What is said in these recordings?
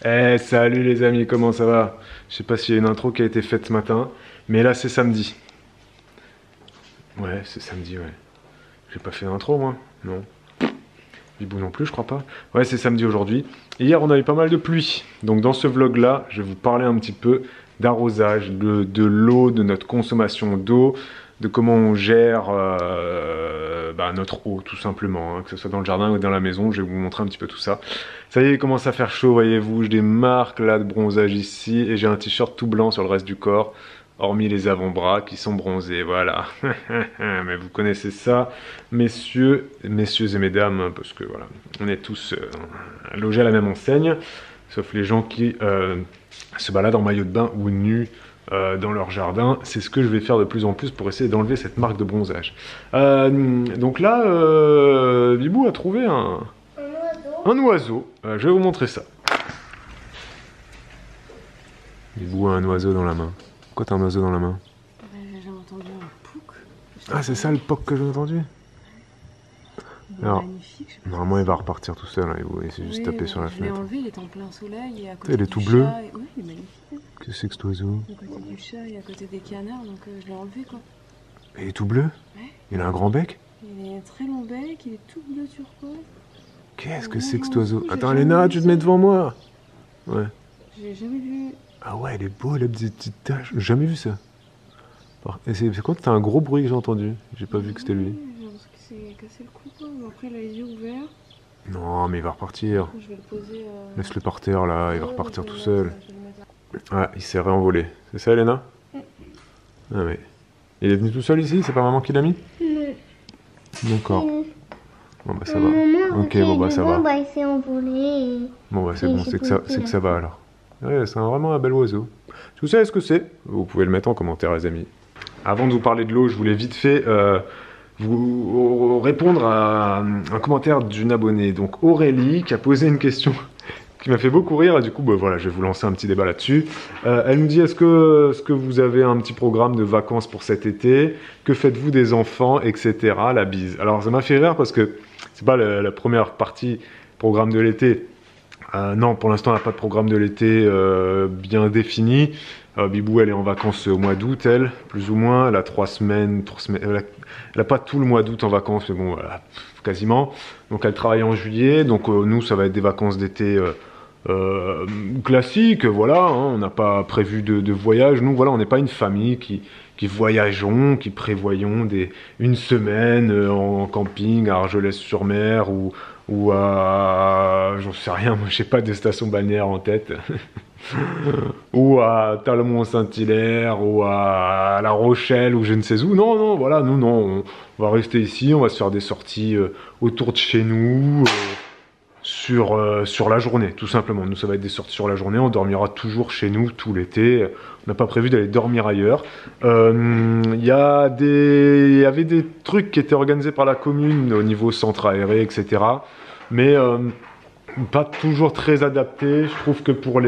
Eh, salut les amis, comment ça va? Je sais pas s'il y a une intro qui a été faite ce matin, mais là c'est samedi. Ouais, c'est samedi, ouais. J'ai pas fait d'intro moi? Non. Bibou non plus, je crois pas. Ouais, c'est samedi aujourd'hui. Et hier, on a eu pas mal de pluie. Donc dans ce vlog-là, je vais vous parler un petit peu d'arrosage, de l'eau, de notre consommation d'eau, de comment on gère notre eau, tout simplement. Hein, que ce soit dans le jardin ou dans la maison, je vais vous montrer un petit peu tout ça. Ça y est, il commence à faire chaud, voyez-vous. J'ai des marques là de bronzage ici. Et j'ai un t-shirt tout blanc sur le reste du corps. Hormis les avant-bras qui sont bronzés, voilà. Mais vous connaissez ça, messieurs et mesdames, hein, parce que voilà, on est tous logés à la même enseigne, sauf les gens qui se baladent en maillot de bain ou nus dans leur jardin. C'est ce que je vais faire de plus en plus pour essayer d'enlever cette marque de bronzage. Donc là, Bibou a trouvé un oiseau. Je vais vous montrer ça. Bibou a un oiseau dans la main. Pourquoi t'as un oiseau dans la main? J'ai entendu un pouc. Ah, c'est ça le poc que j'ai entendu? Alors, magnifique. normalement, il va repartir tout seul. Hein, il s'est juste tapé sur la Je l'ai fenêtre. enlevé, il est en plein soleil et à côté Il est du tout bleu. chat. Oui, il est magnifique. Qu'est-ce que c'est que cet oiseau? À côté du chat et à côté des canards, donc je l'ai enlevé quoi. Il est tout bleu? Ouais. Il a un grand bec? Il est très long bec, il est tout bleu turquoise. Qu'est-ce que c'est que cet oiseau? Attends, Léna, tu te mets devant moi. Ouais. J'ai jamais vu. Ah ouais, il est beau, il a des petites taches. J'ai jamais vu ça. Et c'est quoi? C'était un gros bruit que j'ai entendu. J'ai pas vu que c'était lui. J'ai l'impression qu'il s'est cassé le cou quoi. Mais après, il a les yeux ouverts. Non, mais il va repartir. Je vais le poser. Laisse-le par terre là, il va repartir tout seul. Je vais le mettre là. Ah, il s'est réenvolé. C'est ça, Léna? Ah ouais. Il est venu tout seul ici? C'est pas maman qui l'a mis? D'accord. Bon bah ça va. Ok, bon bah ça va. Bah, il s'est envolé. Bon bah c'est bon, c'est que ça va alors. Ouais, c'est vraiment un bel oiseau. Si vous savez ce que c'est, vous pouvez le mettre en commentaire les amis. Avant de vous parler de l'eau, je voulais vite fait vous répondre à un commentaire d'une abonnée. Donc Aurélie qui a posé une question qui m'a fait beaucoup rire et du coup bah, voilà, je vais vous lancer un petit débat là-dessus. Elle me dit est-ce que vous avez un petit programme de vacances pour cet été? Que faites-vous des enfants, etc. La bise. Alors ça m'a fait rire parce que c'est pas la première partie programme de l'été. Non, pour l'instant, on n'a pas de programme de l'été bien défini. Bibou, elle est en vacances au mois d'août, elle, plus ou moins. Elle a 3 semaines. Elle n'a pas tout le mois d'août en vacances, mais bon, voilà, quasiment. Donc, elle travaille en juillet. Donc, nous, ça va être des vacances d'été classiques. Voilà, hein, on n'a pas prévu de voyage. Nous, voilà, on n'est pas une famille qui voyageons, qui prévoyons une semaine en camping à Argelès-sur-Mer ou à, j'en sais rien, moi je sais pas, des stations balnéaires en tête, ou à Talmont-Saint-Hilaire, ou à La Rochelle, ou je ne sais où. Non, non, voilà, nous non, on va rester ici, on va se faire des sorties autour de chez nous, sur la journée, tout simplement. Nous, ça va être des sorties sur la journée, on dormira toujours chez nous tout l'été. On n'a pas prévu d'aller dormir ailleurs. Il y avait des trucs qui étaient organisés par la commune au niveau centre aéré, etc. Mais pas toujours très adaptés. Je trouve que pour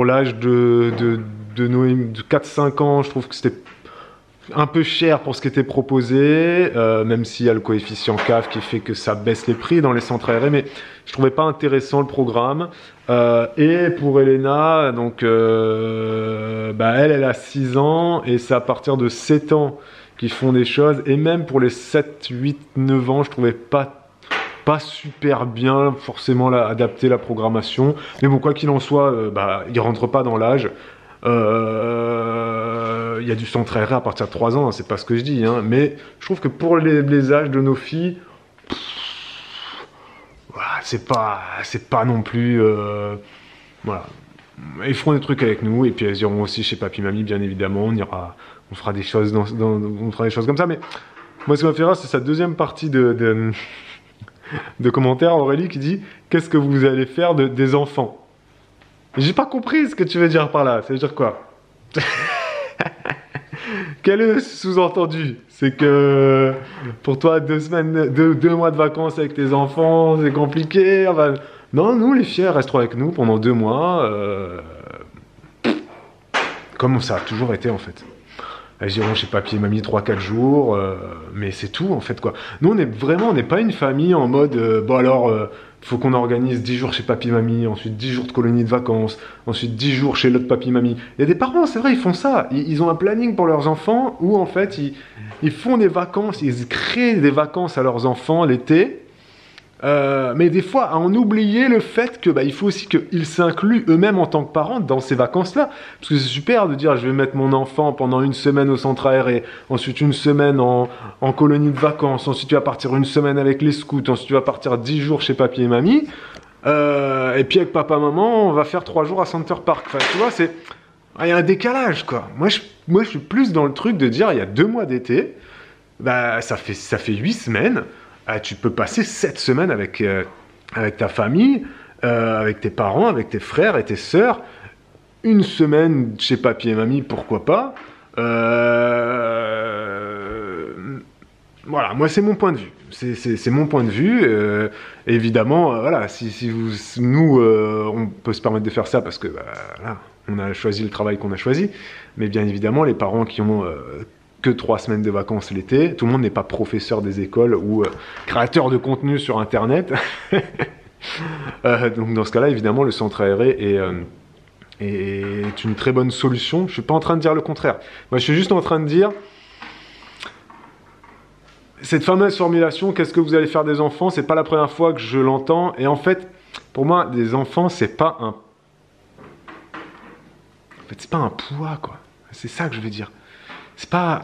l'âge de 4-5 ans, je trouve que c'était un peu cher pour ce qui était proposé, même s'il y a le coefficient CAF qui fait que ça baisse les prix dans les centres aérés, mais je trouvais pas intéressant le programme. Et pour Elena, donc, elle a 6 ans, et c'est à partir de 7 ans qu'ils font des choses, et même pour les 7, 8, 9 ans, je trouvais pas super bien forcément adapter la programmation. Mais bon, quoi qu'il en soit, il rentre pas dans l'âge. Il y a du centre aéré à partir de 3 ans, hein, c'est pas ce que je dis, hein, mais je trouve que pour les âges de nos filles, voilà, c'est pas non plus, voilà, ils feront des trucs avec nous et puis elles iront aussi chez papy mamie bien évidemment, on fera des choses on fera des choses comme ça. Mais moi ce qui m'a fait rire, c'est sa deuxième partie de commentaires, Aurélie qui dit qu'est-ce que vous allez faire des enfants? J'ai pas compris ce que tu veux dire par là. Ça veut dire quoi? Quel est le sous-entendu? C'est que pour toi, 2 mois de vacances avec tes enfants, c'est compliqué. Enfin, non, nous les filles resteront avec nous pendant 2 mois. Comme ça a toujours été en fait. Elles iront chez papy et mamie 3-4 jours, mais c'est tout en fait quoi. Nous on n'est pas une famille en mode faut qu'on organise 10 jours chez papy-mamie, ensuite 10 jours de colonie de vacances, ensuite 10 jours chez l'autre papy-mamie. Il y a des parents, c'est vrai, ils font ça. Ils ont un planning pour leurs enfants où en fait ils font des vacances, ils créent des vacances à leurs enfants l'été. Mais des fois, à en oublier le fait que il faut aussi qu'ils s'incluent eux-mêmes en tant que parents dans ces vacances-là. Parce que c'est super de dire je vais mettre mon enfant pendant une semaine au centre aéré, ensuite une semaine en colonie de vacances, ensuite tu vas partir une semaine avec les scouts, ensuite tu vas partir 10 jours chez papy et mamie, et puis avec papa-maman, on va faire 3 jours à Center Park. Enfin, tu vois, il y a un décalage, quoi. Moi, je suis plus dans le truc de dire il y a 2 mois d'été, ça fait 8 semaines. Tu peux passer 7 semaines avec ta famille, avec tes parents, avec tes frères et tes sœurs. Une semaine chez papy et mamie, pourquoi pas. Voilà, moi c'est mon point de vue. C'est mon point de vue. Évidemment, voilà, nous, on peut se permettre de faire ça parce que là, on a choisi le travail qu'on a choisi. Mais bien évidemment, les parents qui ont que 3 semaines de vacances l'été. Tout le monde n'est pas professeur des écoles ou créateur de contenu sur Internet. Donc dans ce cas-là, évidemment, le centre aéré est une très bonne solution. Je ne suis pas en train de dire le contraire. Moi, je suis juste en train de dire cette fameuse formulation, qu'est-ce que vous allez faire des enfants? C'est pas la première fois que je l'entends. Et en fait, pour moi, des enfants, c'est pas un... En fait, c'est pas un poids, quoi. C'est ça que je veux dire. C'est pas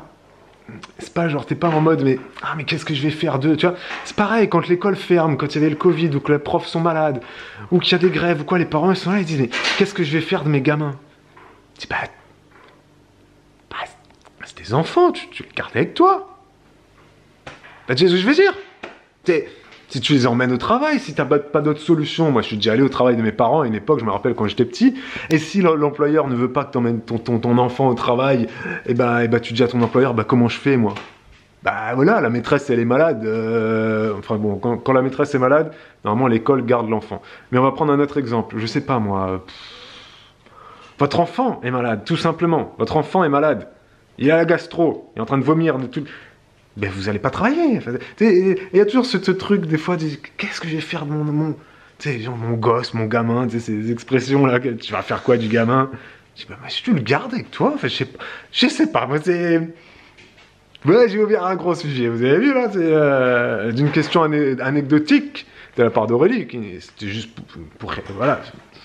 genre t'es pas en mode mais qu'est-ce que je vais faire d'eux, tu vois. C'est pareil quand l'école ferme, quand il y avait le Covid ou que les profs sont malades ou qu'il y a des grèves ou quoi, les parents ils sont là, ils disent mais qu'est-ce que je vais faire de mes gamins? Je dis c'est tes enfants, tu les gardes avec toi. Tu sais ce que je veux dire? Si tu les emmènes au travail, si t'as pas d'autre solution. Moi, je suis déjà allé au travail de mes parents à une époque, je me rappelle quand j'étais petit. Et si l'employeur ne veut pas que tu emmènes ton enfant au travail, tu dis à ton employeur, comment je fais, moi? Voilà, la maîtresse, elle est malade. Enfin bon, quand la maîtresse est malade, normalement, l'école garde l'enfant. Mais on va prendre un autre exemple. Je sais pas, moi. Votre enfant est malade, tout simplement. Votre enfant est malade. Il a la gastro. Il est en train de vomir. Vous n'allez pas travailler. Il y a toujours ce truc, des fois, qu'est-ce que je vais faire de mon gosse, mon gamin, ces expressions-là, tu vas faire quoi du gamin? Je dis, si tu le gardes avec toi, je sais pas, moi, Voilà, j'ai ouvert un gros sujet, vous avez vu, là, c'est d'une question anecdotique de la part d'Aurélie, c'était juste pour voilà,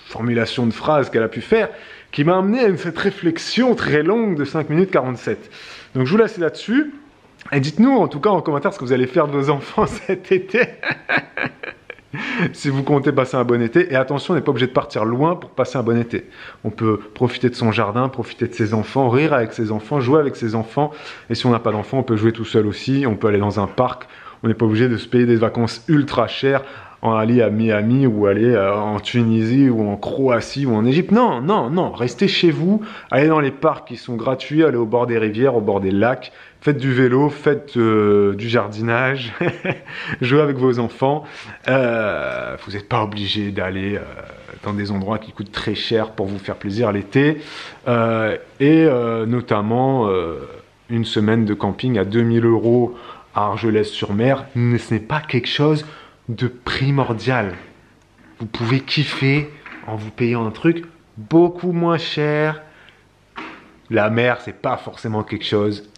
formulation de phrase qu'elle a pu faire, qui m'a amené à cette réflexion très longue de 5 minutes 47. Donc, je vous laisse là-dessus. Et dites-nous en tout cas en commentaire ce que vous allez faire de vos enfants cet été. Si vous comptez passer un bon été. Et attention, on n'est pas obligé de partir loin pour passer un bon été. On peut profiter de son jardin, profiter de ses enfants, rire avec ses enfants, jouer avec ses enfants. Et si on n'a pas d'enfants, on peut jouer tout seul aussi. On peut aller dans un parc. On n'est pas obligé de se payer des vacances ultra chères, aller à Miami ou aller en Tunisie ou en Croatie ou en Égypte. Non, non, non. Restez chez vous. Allez dans les parcs qui sont gratuits. Allez au bord des rivières, au bord des lacs. Faites du vélo, faites du jardinage, jouez avec vos enfants. Vous n'êtes pas obligé d'aller dans des endroits qui coûtent très cher pour vous faire plaisir l'été. Notamment une semaine de camping à 2000 € à Argelès-sur-Mer. Ce n'est pas quelque chose de primordial. Vous pouvez kiffer en vous payant un truc beaucoup moins cher. La mer, c'est pas forcément quelque chose.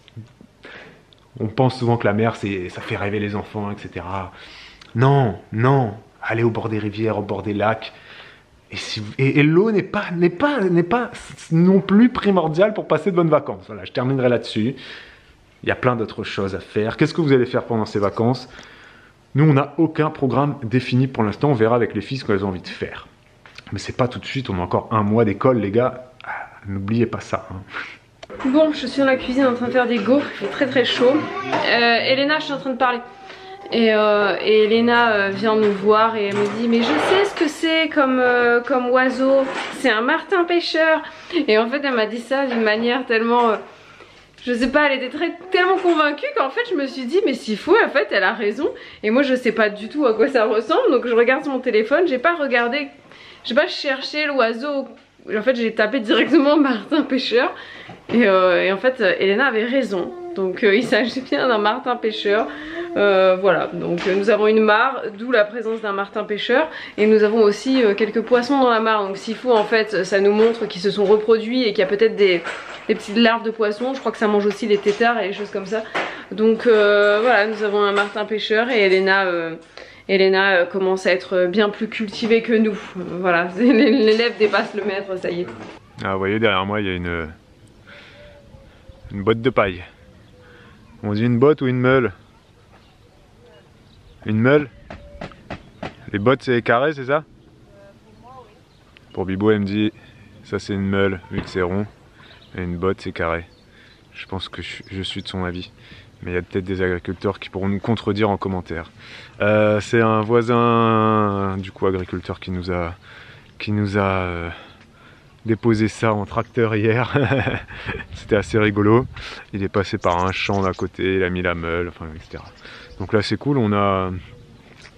On pense souvent que la mer, ça fait rêver les enfants, etc. Non, non. Allez au bord des rivières, au bord des lacs. Et l'eau n'est pas non plus primordiale pour passer de bonnes vacances. Voilà, je terminerai là-dessus. Il y a plein d'autres choses à faire. Qu'est-ce que vous allez faire pendant ces vacances? Nous, on n'a aucun programme défini pour l'instant. On verra avec les filles ce qu'elles ont envie de faire. Mais c'est pas tout de suite. On a encore 1 mois d'école, les gars. N'oubliez pas ça. Hein. Bon, je suis dans la cuisine en train de faire des gaufres, il fait très très chaud. Elena, je suis en train de parler. Et Elena vient nous voir et elle me dit mais je sais ce que c'est comme oiseau, c'est un martin pêcheur. Et en fait elle m'a dit ça d'une manière tellement... je sais pas, elle était tellement convaincue qu'en fait je me suis dit mais s'il faut, en fait elle a raison. Et moi je sais pas du tout à quoi ça ressemble, donc je regarde sur mon téléphone, j'ai pas regardé, j'ai pas cherché l'oiseau. En fait j'ai tapé directement martin pêcheur et en fait Elena avait raison. Donc il s'agit bien d'un martin pêcheur. Voilà, donc nous avons une mare, d'où la présence d'un martin pêcheur, et nous avons aussi quelques poissons dans la mare. Donc s'il faut, en fait, ça nous montre qu'ils se sont reproduits et qu'il y a peut-être des petites larves de poissons. Je crois que ça mange aussi les têtards et les choses comme ça. Donc voilà, nous avons un martin pêcheur et Elena commence à être bien plus cultivée que nous. Voilà, l'élève dépasse le maître, ça y est. Ah, vous voyez, derrière moi, il y a une botte de paille. On dit une botte ou une meule? Une meule? Les bottes, c'est carré, c'est ça? Pour Bibo, elle me dit, ça c'est une meule, vu que c'est rond. Et une botte, c'est carré. Je pense que je suis de son avis. Mais il y a peut-être des agriculteurs qui pourront nous contredire en commentaire. C'est un voisin, du coup, agriculteur qui nous a déposé ça en tracteur hier. C'était assez rigolo. Il est passé par un champ d'à côté, il a mis la meule, enfin, etc. Donc là, c'est cool.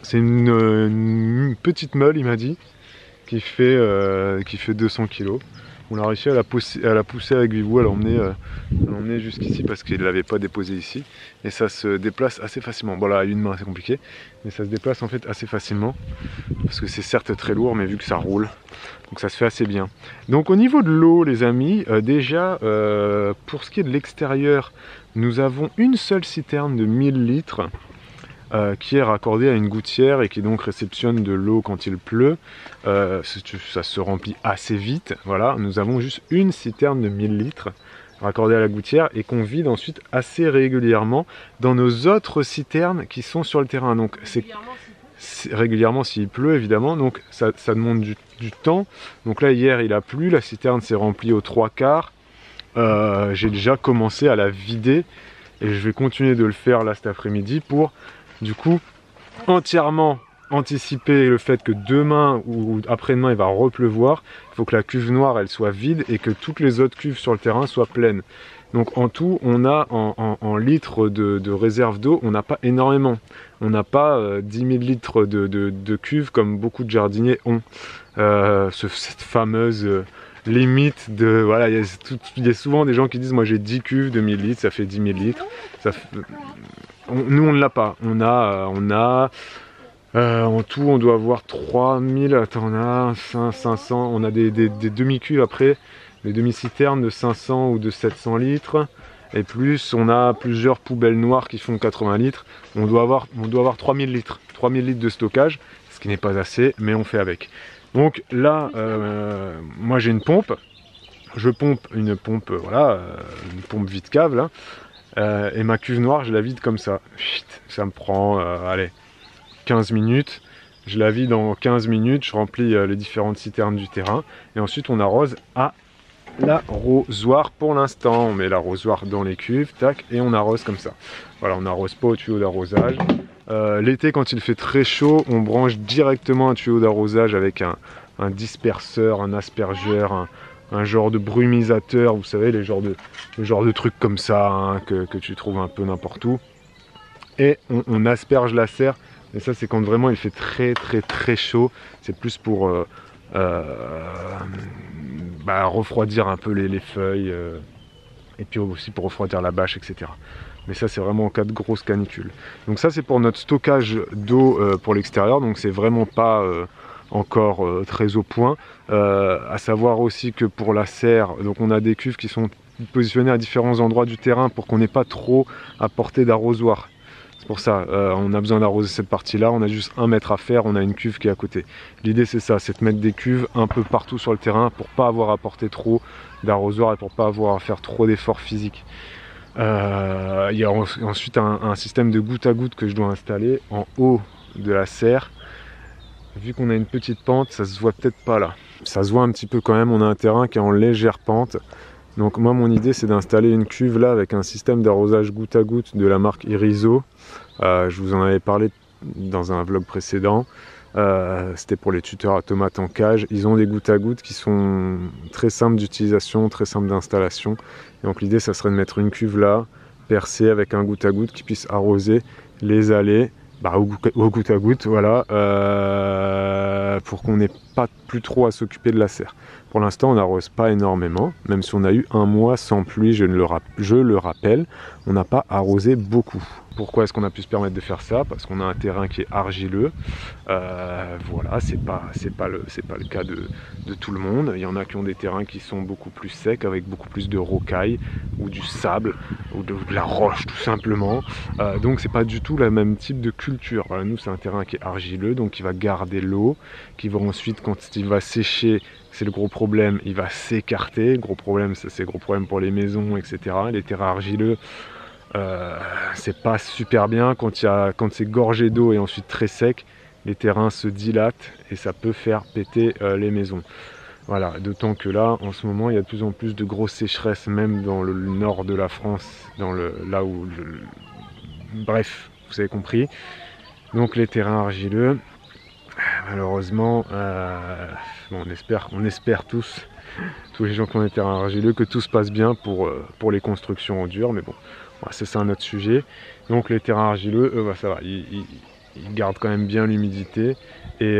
C'est une petite meule, il m'a dit, qui fait 200 kg. On a réussi à la pousser avec Vivou, à l'emmener jusqu'ici parce qu'il ne l'avait pas déposé ici. Et ça se déplace assez facilement. Bon là, à une main c'est compliqué, mais ça se déplace en fait assez facilement. Parce que c'est certes très lourd, mais vu que ça roule, donc ça se fait assez bien. Donc au niveau de l'eau, les amis, déjà, pour ce qui est de l'extérieur, nous avons une seule citerne de 1000 litres. Qui est raccordé à une gouttière et qui donc réceptionne de l'eau quand il pleut. Ça se remplit assez vite. Voilà, nous avons juste une citerne de 1000 litres raccordée à la gouttière et qu'on vide ensuite assez régulièrement dans nos autres citernes qui sont sur le terrain. Donc c'est régulièrement s'il pleut évidemment, donc ça demande du temps. Donc là hier il a plu, la citerne s'est remplie aux 3/4. J'ai déjà commencé à la vider et je vais continuer de le faire là cet après-midi pour du coup entièrement anticiper le fait que demain ou après-demain il va repleuvoir. Il faut que la cuve noire elle soit vide et que toutes les autres cuves sur le terrain soient pleines. Donc en tout on a en litres de réserve d'eau, on n'a pas énormément. On n'a pas 10 000 litres de cuves comme beaucoup de jardiniers ont. Cette fameuse limite de... Voilà, il y a souvent des gens qui disent moi j'ai 10 cuves de 1000 litres, ça fait 10 000 litres. Nous on ne l'a pas, on a en tout on doit avoir 3000, attends on a 500, on a des demi-cuves après, des demi-citernes de 500 ou de 700 litres, et plus on a plusieurs poubelles noires qui font 80 litres, on doit avoir 3000 litres de stockage, ce qui n'est pas assez, mais on fait avec. Donc là, moi j'ai une pompe, je pompe une pompe, voilà, une pompe vide cave là, et ma cuve noire je la vide comme ça. Ça me prend allez 15 minutes, je la vide en 15 minutes, je remplis les différentes citernes du terrain et ensuite on arrose à l'arrosoir. Pour l'instant on met l'arrosoir dans les cuves, tac, et on arrose comme ça. Voilà, on n'arrose pas au tuyau d'arrosage. L'été quand il fait très chaud, on branche directement un tuyau d'arrosage avec un disperseur, un aspergeur, un genre de brumisateur, vous savez, le genre de trucs comme ça hein, que tu trouves un peu n'importe où. Et on asperge la serre, et ça c'est quand vraiment il fait très chaud, c'est plus pour refroidir un peu les feuilles, et puis aussi pour refroidir la bâche, etc. Mais ça c'est vraiment en cas de grosse canicule. Donc ça c'est pour notre stockage d'eau pour l'extérieur, donc c'est vraiment pas... encore très au point. À savoir aussi que pour la serre, donc on a des cuves qui sont positionnées à différents endroits du terrain pour qu'on n'ait pas trop à portée d'arrosoir. C'est pour ça, on a besoin d'arroser cette partie-là, on a juste 1 mètre à faire, on a une cuve qui est à côté. L'idée c'est ça, c'est de mettre des cuves un peu partout sur le terrain pour pas avoir à porter trop d'arrosoir et pour pas avoir à faire trop d'efforts physiques. Il y a ensuite un système de goutte à goutte que je dois installer en haut de la serre. Vu qu'on a une petite pente, ça se voit peut-être pas là. Ça se voit un petit peu quand même, on a un terrain qui est en légère pente. Donc moi mon idée c'est d'installer une cuve là avec un système d'arrosage goutte à goutte de la marque Iriso. Je vous en avais parlé dans un vlog précédent. C'était pour les tuteurs à tomates en cage. Ils ont des gouttes à gouttes qui sont très simples d'utilisation, très simples d'installation. Et donc l'idée ça serait de mettre une cuve là, percée avec un goutte à goutte qui puisse arroser les allées. Au goutte à goutte, voilà, pour qu'on n'ait pas plus trop à s'occuper de la serre. Pour l'instant, on n'arrose pas énormément, même si on a eu un mois sans pluie, je le rappelle, on n'a pas arrosé beaucoup. Pourquoi est-ce qu'on a pu se permettre de faire ça? Parce qu'on a un terrain qui est argileux. Voilà, c'est pas le cas de tout le monde. Il y en a qui ont des terrains qui sont beaucoup plus secs, avec beaucoup plus de rocailles, ou du sable, ou de la roche tout simplement. Donc c'est pas du tout le même type de culture. Voilà, nous c'est un terrain qui est argileux, donc qui va garder l'eau, qui va ensuite, quand il va sécher, c'est le gros problème, il va s'écarter. Gros problème, ça c'est le gros problème pour les maisons, etc. Les terrains argileux, c'est pas super bien quand c'est gorgé d'eau et ensuite très sec, les terrains se dilatent et ça peut faire péter les maisons. Voilà, d'autant que là, en ce moment, il y a de plus en plus de grosses sécheresses, même dans le nord de la France, là où... Bref, vous avez compris. Donc les terrains argileux, malheureusement, bon, on espère tous les gens qui ont des terrains argileux, que tout se passe bien pour les constructions en dur, mais bon, voilà, c'est un autre sujet. Donc les terrains argileux, eux, bah, ça va, ils gardent quand même bien l'humidité, et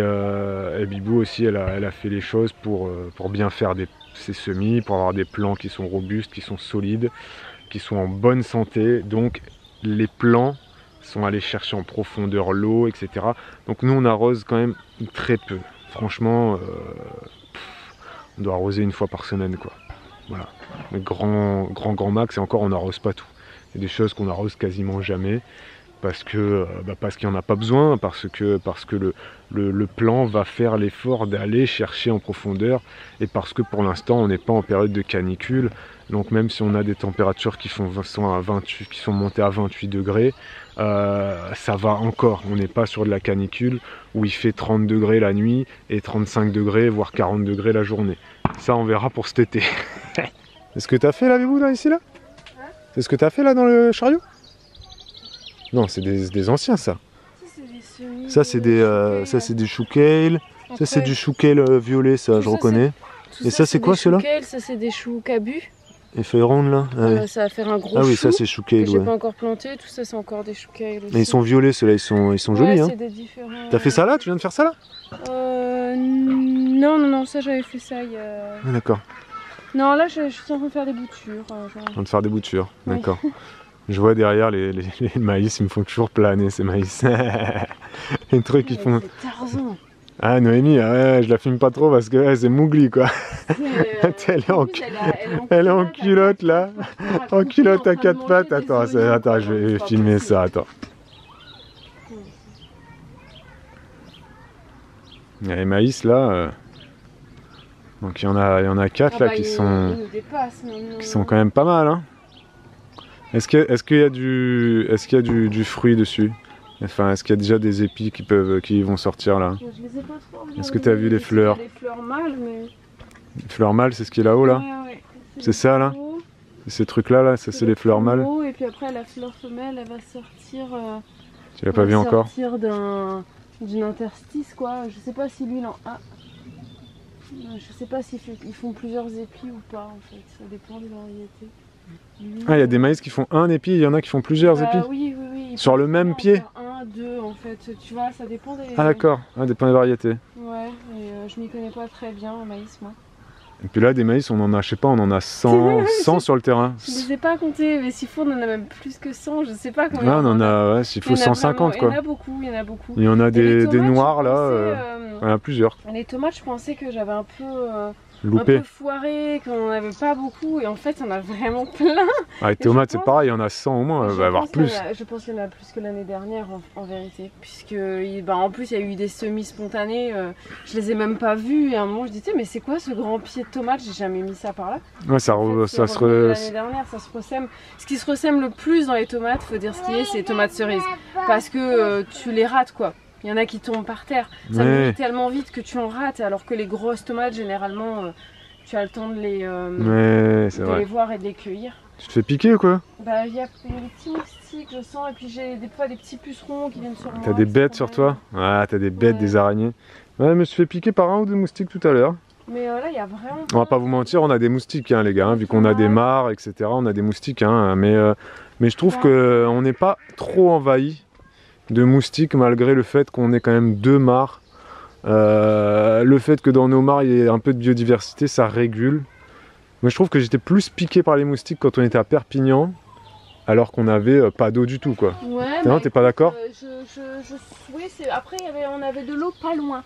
Bibou aussi, elle a fait les choses pour bien faire ses semis, pour avoir des plants qui sont robustes, qui sont solides, qui sont en bonne santé. Donc les plants sont allés chercher en profondeur l'eau, etc. Donc nous on arrose quand même très peu. Franchement, on doit arroser une fois par semaine, quoi. Voilà. Le grand max, et encore on n'arrose pas tout. Il y a des choses qu'on arrose quasiment jamais, parce qu'il n'y en a pas besoin, parce que le plant va faire l'effort d'aller chercher en profondeur, et parce que pour l'instant on n'est pas en période de canicule. Donc même si on a des températures qui sont montées à 28 degrés, ça va encore. On n'est pas sur de la canicule où il fait 30 degrés la nuit et 35 degrés, voire 40 degrés la journée. Ça on verra pour cet été. C'est ce que tu as fait là, Bibou, là, ici là? C'est ce que tu as fait là dans le chariot? Non, c'est des anciens, ça. Ça c'est des chou kale. Ça c'est du chou kale violet, ça je reconnais. Et ça c'est quoi ceux-là? Ça c'est des choux cabus. Les feuilles rondes là, ouais. Ça va faire un gros chou. Ah oui, chou ça c'est chou kale, j'ai ouais. pas encore planté, tout ça c'est encore des choux kale aussi. Et ils sont violets, ceux-là, ils sont jolis, hein. T'as fait ça là? Tu viens de faire ça là? Non, ça j'avais fait ça il y a... Ah, d'accord. Non, là je suis en train de faire des boutures. En train de faire des boutures, oui. D'accord. Je vois derrière les maïs, ils me font toujours planer ces maïs. Les trucs qui font... C'est Tarzan. Ah Noémie, ouais, je la filme pas trop parce que ouais, c'est Mowgli quoi. Elle est en culotte là, en culotte à quatre pattes. Attends, je vais filmer ça, attends. Il y a les maïs là, donc il y en a 4 là qui sont quand même pas mal, hein. Est-ce qu'il y a du fruit dessus? Enfin, est-ce qu'il y a déjà des épis qui vont sortir là? Je les ai pas trop. Est-ce que tu as vu les fleurs? Les fleurs mâles, mais... Les fleurs mâles, c'est ce qui est là-haut là? Ouais. C'est ça là? Ces trucs là, ça c'est les fleurs mâles? Et puis après la fleur femelle, elle va sortir... Tu l'as pas vu encore? Sortir d'une interstice quoi. Je sais pas si lui il en a... Je sais pas s'ils font plusieurs épis ou pas en fait. Ça dépend des variétés. Ah, il y a des maïs qui font un épi, il y en a qui font plusieurs épis? Oui. Sur le même pied? Un, deux en fait, tu vois, ça dépend des... Ah d'accord, ça dépend des variétés. Ouais, et je m'y connais pas très bien en maïs moi. Et puis là, des maïs, on en a, je sais pas, on en a 100 sur le terrain. Je les ai pas comptés, mais s'il faut, on en a même plus que 100, je sais pas combien. Ouais, on en a, ouais, s'il faut 150 quoi. Il y en a beaucoup. Il y en a des noirs là, il y en a plusieurs. Les tomates, je pensais que j'avais un peu... loupé. Un peu foiré, qu'on n'en avait pas beaucoup, et en fait il y en a vraiment plein. Ah, les tomates c'est pareil, il y en a 100 au moins, il va y avoir plus. Je pense qu'il y en a plus que l'année dernière en vérité, puisque en plus il y a eu des semis spontanés, je les ai même pas vus, et à un moment je disais mais c'est quoi ce grand pied de tomate, j'ai jamais mis ça par là. Ouais, l'année dernière ça se ressème. Ce qui se ressème le plus dans les tomates, faut dire ce qui est, c'est les tomates cerises, parce que tu les rates quoi. Il y en a qui tombent par terre, ça mûrit tellement vite que tu en rates, alors que les grosses tomates, généralement, tu as le temps de les voir et de les cueillir. Tu te fais piquer ou quoi? Bah, il y a des petits moustiques, je sens, et puis j'ai des fois des petits pucerons qui viennent sur moi. T'as des bêtes sur toi? Ah, t'as des bêtes, des araignées. Ouais, je me suis fait piquer par un ou deux moustiques tout à l'heure. Mais là, il y a vraiment... On va pas vous mentir, on a des moustiques, hein, les gars, hein, vu qu'on a des mares, etc. On a des moustiques, hein, mais je trouve qu'on n'est pas trop envahi de moustiques malgré le fait qu'on ait quand même 2 mares. Le fait que dans nos mares il y ait un peu de biodiversité, ça régule. Mais je trouve que j'étais plus piqué par les moustiques quand on était à Perpignan alors qu'on n'avait pas d'eau du tout, quoi. Ouais, Non, t'es pas d'accord? Oui, après on avait de l'eau pas loin.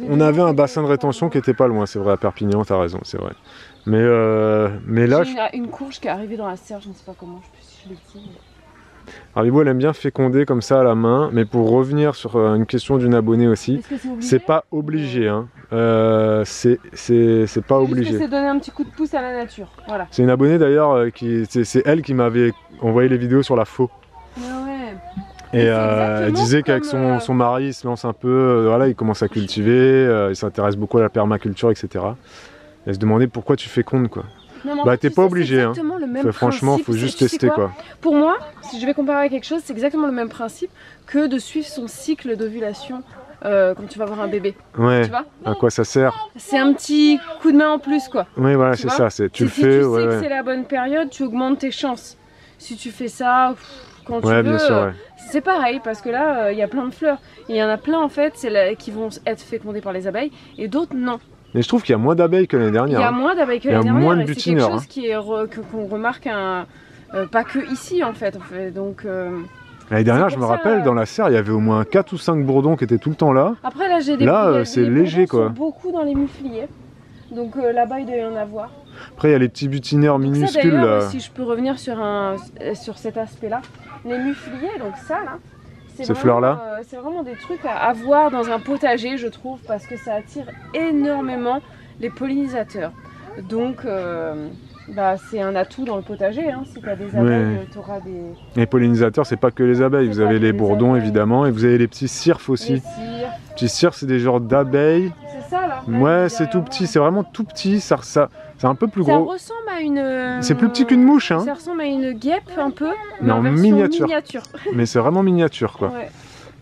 On avait un bassin de rétention qui était pas loin, c'est vrai, à Perpignan, t'as raison, c'est vrai. Mais là... J'ai une courge qui est arrivée dans la serre, je ne sais pas comment, je sais plus si je l'ai dit. Alors Bibou, elle aime bien féconder comme ça à la main, mais pour revenir sur une question d'une abonnée aussi, c'est pas obligé, hein. C'est pas obligé. C'est donner un petit coup de pouce à la nature, voilà. C'est une abonnée d'ailleurs, c'est elle qui m'avait envoyé les vidéos sur la faux. Ah ouais. Et elle disait qu'avec son mari, il se lance un peu, voilà, il commence à cultiver, il s'intéresse beaucoup à la permaculture, etc. Elle se demandait pourquoi tu fécondes, quoi. Non, bah t'es pas obligé, hein. Franchement, faut juste tester, quoi. Pour moi, si je vais comparer à quelque chose, c'est exactement le même principe que de suivre son cycle d'ovulation quand tu vas avoir un bébé. Ouais. Tu vois, à quoi ça sert? C'est un petit coup de main en plus, quoi. Oui, voilà, c'est ça. Tu le fais. Si tu sais que c'est la bonne période, tu augmentes tes chances. Si tu fais ça quand tu veux, bien sûr, c'est pareil, parce que là, il y a plein de fleurs. Il y en a plein, en fait, qui vont être fécondées par les abeilles, et d'autres, non. Mais je trouve qu'il y a moins d'abeilles que l'année dernière. Il y a moins d'abeilles que l'année dernière. Il y a moins de butineurs. C'est quelque chose qu'on remarque, pas que ici, en fait. Donc, l'année dernière, je me rappelle, dans la serre, il y avait au moins 4 ou 5 bourdons qui étaient tout le temps là. Après, là, j'ai des c'est léger, quoi. Beaucoup dans les mufliers. Donc là-bas, il doit y en avoir. Après, il y a les petits butineurs minuscules. Ça, si je peux revenir sur cet aspect-là, les mufliers, donc ça, là. Ces fleurs-là, c'est vraiment des trucs à avoir dans un potager, je trouve, parce que ça attire énormément les pollinisateurs. Donc, c'est un atout dans le potager. Hein. Si tu as des abeilles, tu auras des... Les pollinisateurs, c'est pas que les abeilles. Vous avez les bourdons, évidemment, et vous avez les petits cirfes aussi. Les petits cirfes, c'est des genres d'abeilles. C'est ça, là. Ouais, c'est tout petit. C'est vraiment tout petit. Ça, c'est un peu plus gros. Ça ressemble à une... C'est plus petit qu'une mouche, hein. Ça ressemble à une guêpe, un peu, mais en miniature. Mais c'est vraiment miniature, quoi. Ouais.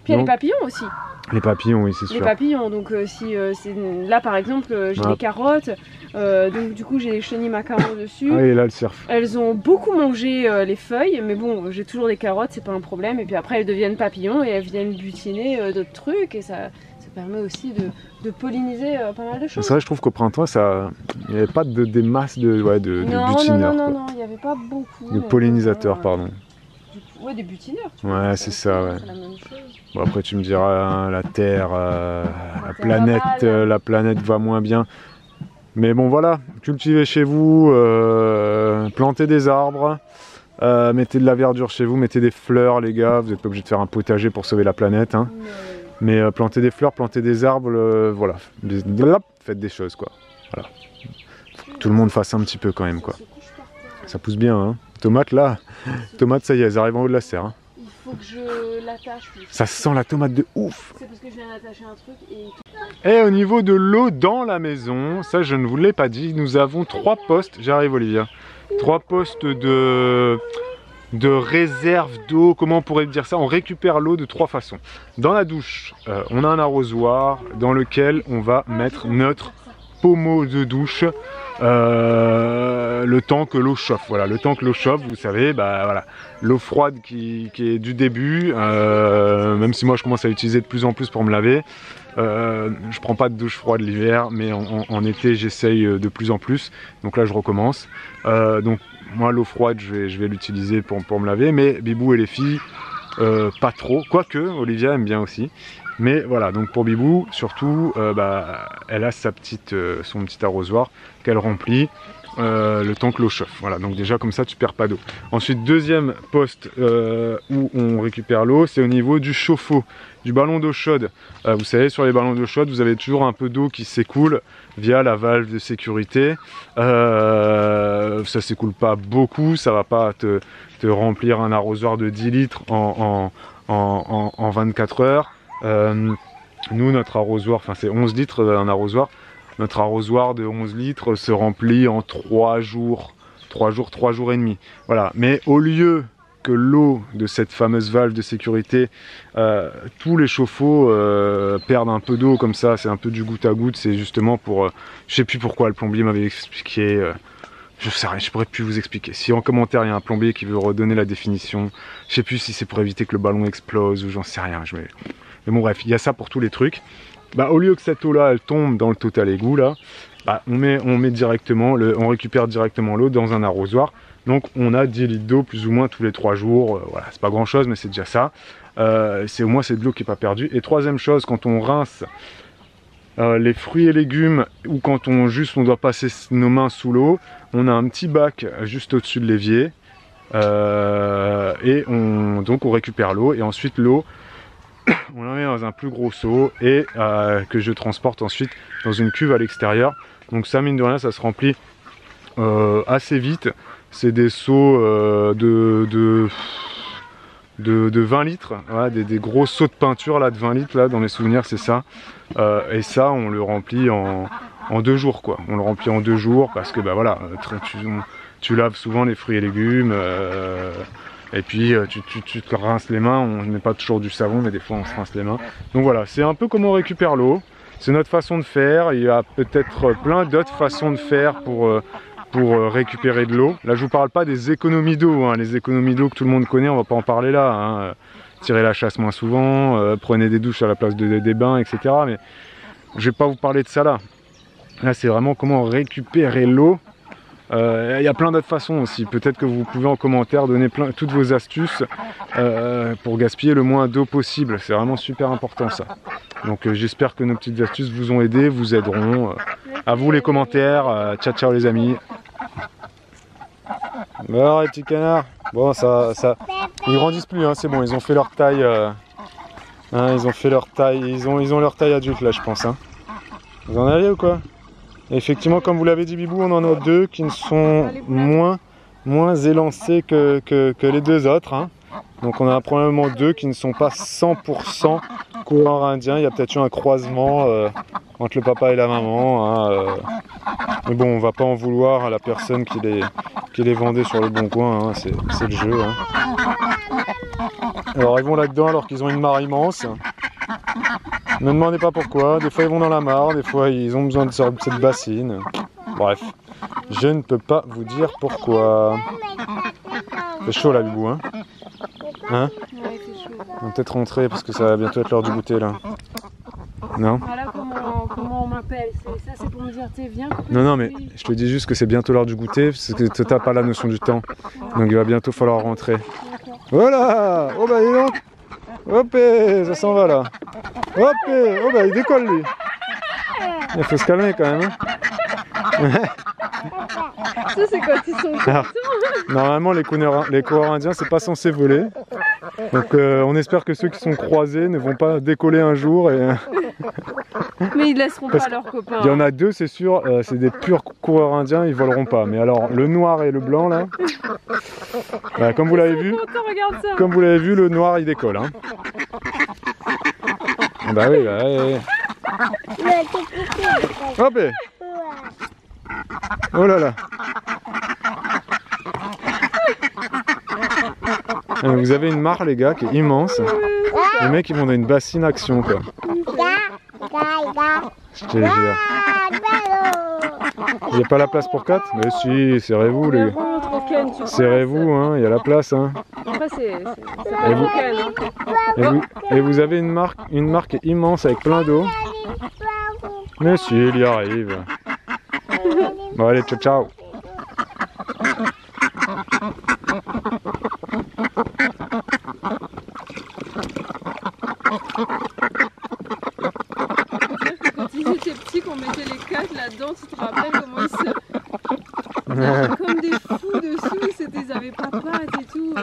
Puis il y a les papillons aussi. Les papillons, oui, c'est sûr. Les papillons, donc là par exemple, j'ai des carottes, donc du coup j'ai des chenilles macarons dessus. Ah, et là le cerf. Elles ont beaucoup mangé les feuilles, mais bon, j'ai toujours des carottes, c'est pas un problème. Et puis après elles deviennent papillons et elles viennent butiner d'autres trucs et ça permet aussi de polliniser pas mal de choses. C'est vrai, je trouve qu'au printemps, il n'y avait pas des masses de butineurs. Non, il n'y avait pas beaucoup. De pollinisateurs, pardon. Ouais, des butineurs. Ouais, c'est ça, ouais. C'est la même chose. Bon, après, tu me diras, hein, la Terre, la planète va moins bien. Mais bon, voilà, cultivez chez vous, plantez des arbres, mettez de la verdure chez vous, mettez des fleurs, les gars. Vous n'êtes pas obligé de faire un potager pour sauver la planète, hein. Mais plantez des fleurs, plantez des arbres, voilà. Faites des choses, quoi. Voilà. Faut que tout le monde fasse un petit peu quand même, quoi. Ça pousse bien, hein. Tomates, là, tomates, ça y est, elles arrivent en haut de la serre, hein. Il faut que je l'attache. Ça sent la tomate de ouf. C'est parce que je viens d'attacher un truc et au niveau de l'eau dans la maison, ça je ne vous l'ai pas dit, nous avons 3 postes, j'arrive Olivia, 3 postes de réserve d'eau, comment on pourrait dire ça? On récupère l'eau de 3 façons. Dans la douche, on a un arrosoir dans lequel on va mettre notre pommeau de douche le temps que l'eau chauffe. Voilà, le temps que l'eau chauffe, vous savez, voilà, l'eau froide qui est du début, même si moi je commence à l'utiliser de plus en plus pour me laver. Je prends pas de douche froide l'hiver, mais en été j'essaye de plus en plus. Donc là je recommence. Donc moi l'eau froide je vais l'utiliser pour me laver, mais Bibou et les filles pas trop. Quoique Olivia aime bien aussi. Mais voilà, donc pour Bibou, surtout, elle a son petit arrosoir qu'elle remplit le temps que l'eau chauffe. Voilà, donc déjà comme ça tu perds pas d'eau. Ensuite, deuxième poste où on récupère l'eau, c'est au niveau du chauffe-eau, du ballon d'eau chaude. Vous savez, sur les ballons d'eau chaude, vous avez toujours un peu d'eau qui s'écoule via la valve de sécurité. Ça s'écoule pas beaucoup, ça va pas te remplir un arrosoir de 10 litres en 24 heures. Nous, notre arrosoir, enfin c'est 11 litres un arrosoir, notre arrosoir de 11 litres se remplit en 3 jours et demi. Voilà, mais au lieu que l'eau de cette fameuse valve de sécurité, tous les chauffe-eau perdent un peu d'eau comme ça, c'est un peu du goutte à goutte, c'est justement pour, je sais plus pourquoi le plombier m'avait expliqué, je sais rien, je pourrais plus vous expliquer. Si en commentaire il y a un plombier qui veut redonner la définition, je sais plus si c'est pour éviter que le ballon explose ou j'en sais rien. Mais bon bref, il y a ça pour tous les trucs. Au lieu que cette eau là elle tombe dans le total égout là, on récupère directement l'eau dans un arrosoir Donc on a 10 litres d'eau plus ou moins tous les 3 jours. Voilà, c'est pas grand chose, mais c'est déjà ça. Au moins c'est de l'eau qui n'est pas perdue. Et troisième chose, quand on rince les fruits et légumes, ou quand on doit passer nos mains sous l'eau, on a un petit bac juste au-dessus de l'évier. Donc on récupère l'eau, et ensuite l'eau on la met dans un plus gros seau, et que je transporte ensuite dans une cuve à l'extérieur. Donc ça, mine de rien, ça se remplit assez vite. C'est des seaux de 20 litres, voilà, des gros seaux de peinture là, de 20 litres, là, dans mes souvenirs c'est ça. Et ça on le remplit en 2 jours quoi. On le remplit en 2 jours parce que bah voilà, tu laves souvent les fruits et légumes, et puis tu te rinces les mains. On n'est pas toujours du savon, mais des fois on se rince les mains. Donc voilà, c'est un peu comment on récupère l'eau. C'est notre façon de faire. Il y a peut-être plein d'autres façons de faire pour récupérer de l'eau. Là je vous parle pas des économies d'eau, hein. Les économies d'eau que tout le monde connaît, on va pas en parler là, hein. Tirez la chasse moins souvent, prenez des douches à la place des bains, etc. Mais je vais pas vous parler de ça là. Là c'est vraiment comment récupérer l'eau. Il y a plein d'autres façons aussi. Peut-être que vous pouvez en commentaire donner toutes vos astuces pour gaspiller le moins d'eau possible. C'est vraiment super important ça. Donc j'espère que nos petites astuces vous ont aidé, vous aideront. À vous les commentaires. Ciao ciao les amis. Alors les petits canards. Bon ils grandissent plus, hein, c'est bon, ils ont fait leur taille. Hein, ils ont fait leur taille. Ils ont leur taille adulte là je pense. Hein. Vous en avez ou quoi? Et effectivement, comme vous l'avez dit Bibou, on en a 2 qui ne sont moins élancés que les 2 autres. Hein. Donc on a probablement 2 qui ne sont pas 100% coureurs indiens. Il y a peut-être eu un croisement entre le papa et la maman. Hein, mais bon, on va pas en vouloir à la personne qui les vendait sur le bon coin. Hein. C'est le jeu. Hein. Alors ils vont là-dedans alors qu'ils ont une mare immense. Ne me demandez pas pourquoi, des fois ils vont dans la mare, des fois ils ont besoin de cette bassine. Bref, je ne peux pas vous dire pourquoi. C'est chaud là, Bibou, hein? Hein? Ouais, c'est chaud. On va peut-être rentrer parce que ça va bientôt être l'heure du goûter là. Non? Voilà comment on m'appelle. Ça c'est pour me dire, t'es viens. Non, mais je te dis juste que c'est bientôt l'heure du goûter, parce que t'as pas la notion du temps. Donc il va bientôt falloir rentrer. Voilà! Oh bah dis donc! Hop, ça s'en va là. Hop, oh bah il décolle lui. Il faut se calmer quand même. Hein. Ça c'est quand ils sont contents. Normalement les coureurs indiens c'est pas censé voler. Donc on espère que ceux qui sont croisés ne vont pas décoller un jour. Mais ils laisseront pas leurs copains. Il y en a 2 c'est sûr, c'est des purs coureurs indiens, ils voleront pas. Mais alors le noir et le blanc là, comme vous l'avez vu, le noir il décolle. Hein. Bah oui, bah oui. Hop. Oh là là. Vous avez une mare les gars qui est immense. Les mecs ils vont dans une bassine action quoi. Je te jure. Il n'y a pas la place pour 4? Mais si, serrez-vous les gars. Serrez-vous, hein, il y a la place. Hein. Après c'est et vous avez une marque immense avec plein d'eau. Mais si, il y arrive. Bon allez, ciao ciao. Quand ils étaient petits, qu'on mettait les 4 là-dedans, tu te rappelles comment ils se... comme des fous dessous, ils avaient pas de pattes et tout.